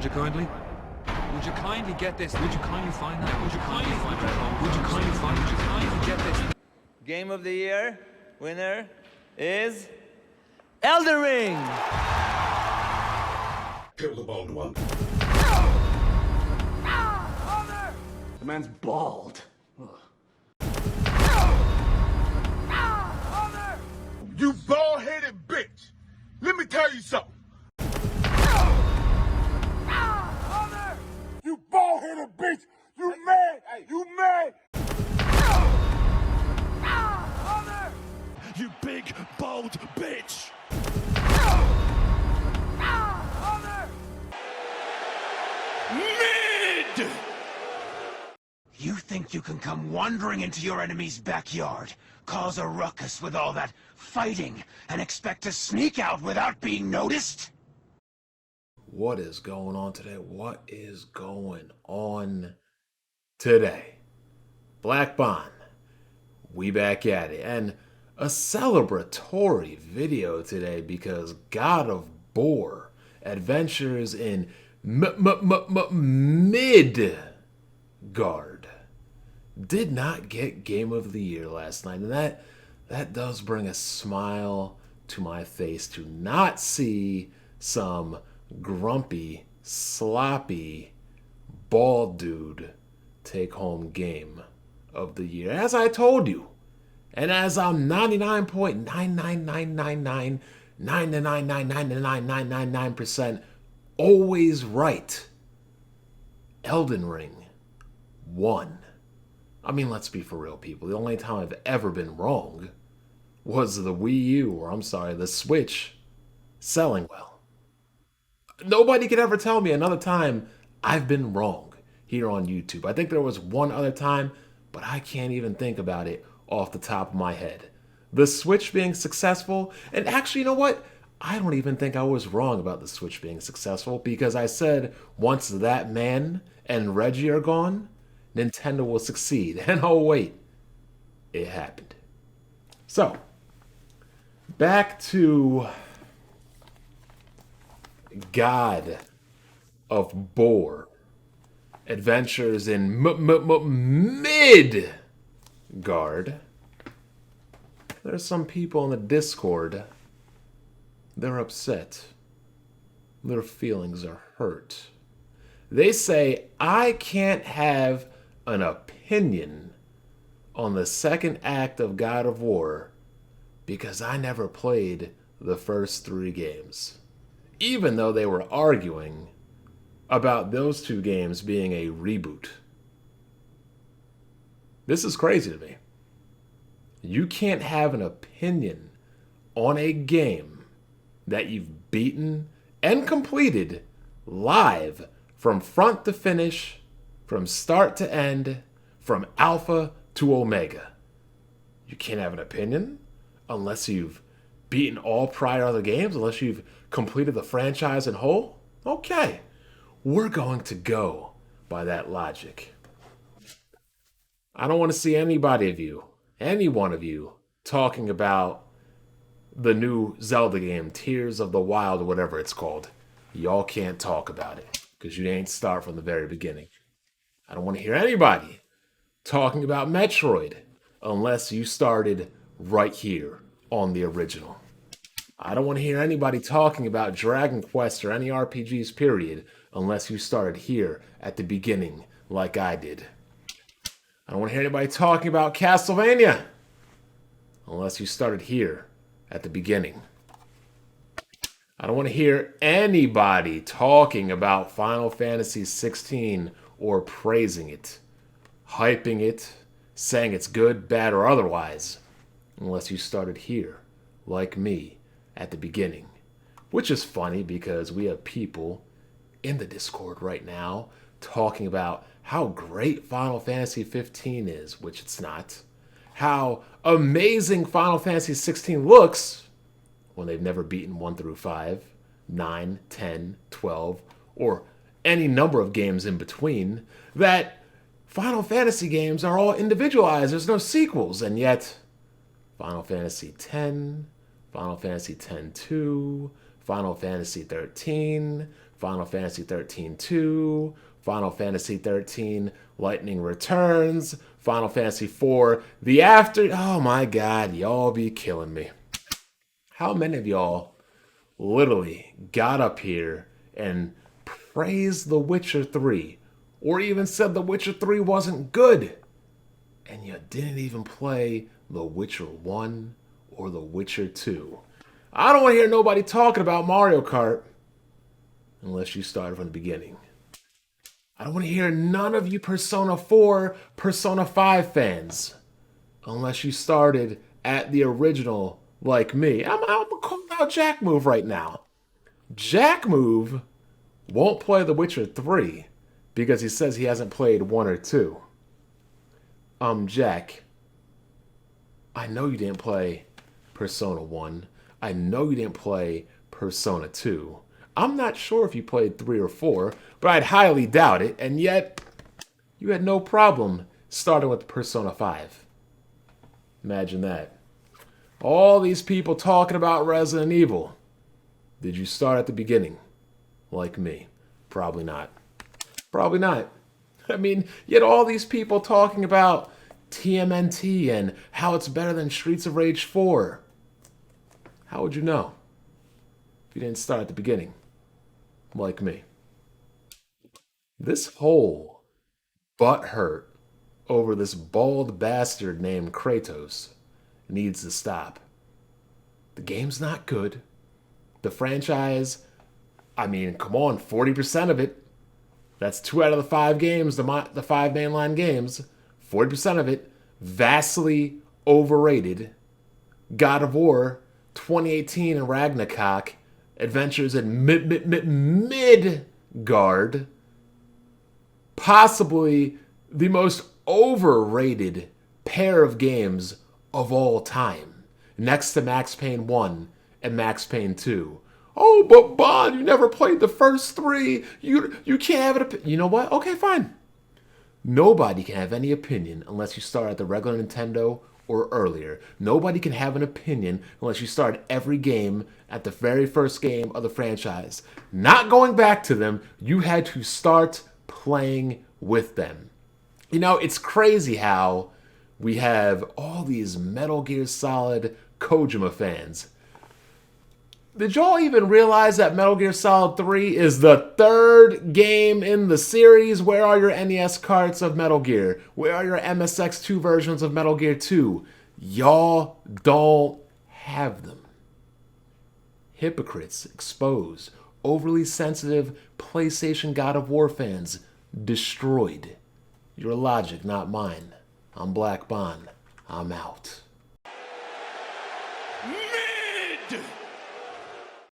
Would you kindly? Would you kindly get this? Would you kindly find that? Would you kindly find that? Would you kindly find? Would you kindly get this? Game of the year winner is Elden Ring. Kill the bald one. The man's bald. You bald-headed bitch! Let me tell you something. You bald-headed bitch! You mad? You mad? You big bald bitch! Mid! You think you can come wandering into your enemy's backyard, cause a ruckus with all that fighting, and expect to sneak out without being noticed? What is going on today? What is going on today? Black Bond, we back at it. And a celebratory video today because God of Boar Adventures in Midgard did not get Game of the Year last night. And that does bring a smile to my face to not see some grumpy, sloppy, bald dude take home Game of the Year. As I told you, and as I'm 99.99999999999% always right, Elden Ring won. I mean, let's be for real, people. The only time I've ever been wrong was the Wii U, or I'm sorry, the Switch, selling well. Nobody could ever tell me another time I've been wrong here on YouTube. I think there was one other time, but I can't even think about it off the top of my head. The Switch being successful, and actually, you know what? I don't even think I was wrong about the Switch being successful because I said once that man and Reggie are gone, Nintendo will succeed. And oh wait, it happened. So, back to God of Boar Adventures in Midgard. There's some people in the Discord. They're upset. Their feelings are hurt. They say, I can't have an opinion on the second act of God of War because I never played the first 3 games. Even though they were arguing about those 2 games being a reboot. This is crazy to me. You can't have an opinion on a game that you've beaten and completed live from front to finish, from start to end, from alpha to omega. You can't have an opinion unless you've beaten all prior other games, unless you've completed the franchise in whole. Okay, we're going to go by that logic. I don't want to see any one of you, talking about the new Zelda game, Tears of the Wild, or whatever it's called. Y'all can't talk about it because you didn't start from the very beginning. I don't want to hear anybody talking about Metroid unless you started right here on the original. I don't want to hear anybody talking about Dragon Quest or any RPGs, period, unless you started here at the beginning like I did. I don't want to hear anybody talking about Castlevania unless you started here at the beginning. I don't want to hear anybody talking about Final Fantasy 16 or praising it, hyping it, saying it's good, bad, or otherwise, unless you started here, like me, at the beginning. Which is funny because we have people in the Discord right now talking about how great Final Fantasy 15 is, which it's not. How amazing Final Fantasy 16 looks when they've never beaten 1 through 5, 9, 10, 12, or any number of games in between. That Final Fantasy games are all individualized. There's no sequels. And yet, Final Fantasy X, Final Fantasy X-2, Final Fantasy 13, Final Fantasy 13 2, Final Fantasy 13 Lightning Returns, Final Fantasy 4 The After. Oh my god, y'all be killing me. How many of y'all literally got up here and praised The Witcher 3, or even said The Witcher 3 wasn't good, and you didn't even play The Witcher 1 or The Witcher 2? I don't want to hear nobody talking about Mario Kart unless you started from the beginning. I don't want to hear none of you Persona 4, Persona 5 fans unless you started at the original like me. I'm calling out Jack Move right now. Jack Move won't play The Witcher 3 because he says he hasn't played 1 or 2. Jack, I know you didn't play Persona 1. I know you didn't play Persona 2. I'm not sure if you played 3 or 4, but I'd highly doubt it, and yet you had no problem starting with Persona 5. Imagine that. All these people talking about Resident Evil. Did you start at the beginning? Like me? Probably not. Probably not. I mean, yet all these people talking about TMNT and how it's better than Streets of Rage 4. How would you know if you didn't start at the beginning? Like me. This whole butthurt over this bald bastard named Kratos needs to stop. The game's not good. The franchise, I mean, come on, 40% of it. That's 2 out of the 5 games, the 5 mainline games. 40% of it, vastly overrated. God of War, 2018 and Ragnarok, Adventures in Midgard, possibly the most overrated pair of games of all time, next to Max Payne 1 and Max Payne 2. Oh, but Bond, you never played the first 3. You can't have it. You know what? Okay, fine. Nobody can have any opinion unless you start at the regular Nintendo or earlier. Nobody can have an opinion unless you start every game at the very first game of the franchise. Not going back to them, you had to start playing with them. You know, it's crazy how we have all these Metal Gear Solid Kojima fans. Did y'all even realize that Metal Gear Solid 3 is the 3rd game in the series? Where are your NES carts of Metal Gear? Where are your MSX2 versions of Metal Gear 2? Y'all don't have them. Hypocrites exposed. Overly sensitive PlayStation God of War fans destroyed. Your logic, not mine. I'm Black Bond. I'm out. Mid!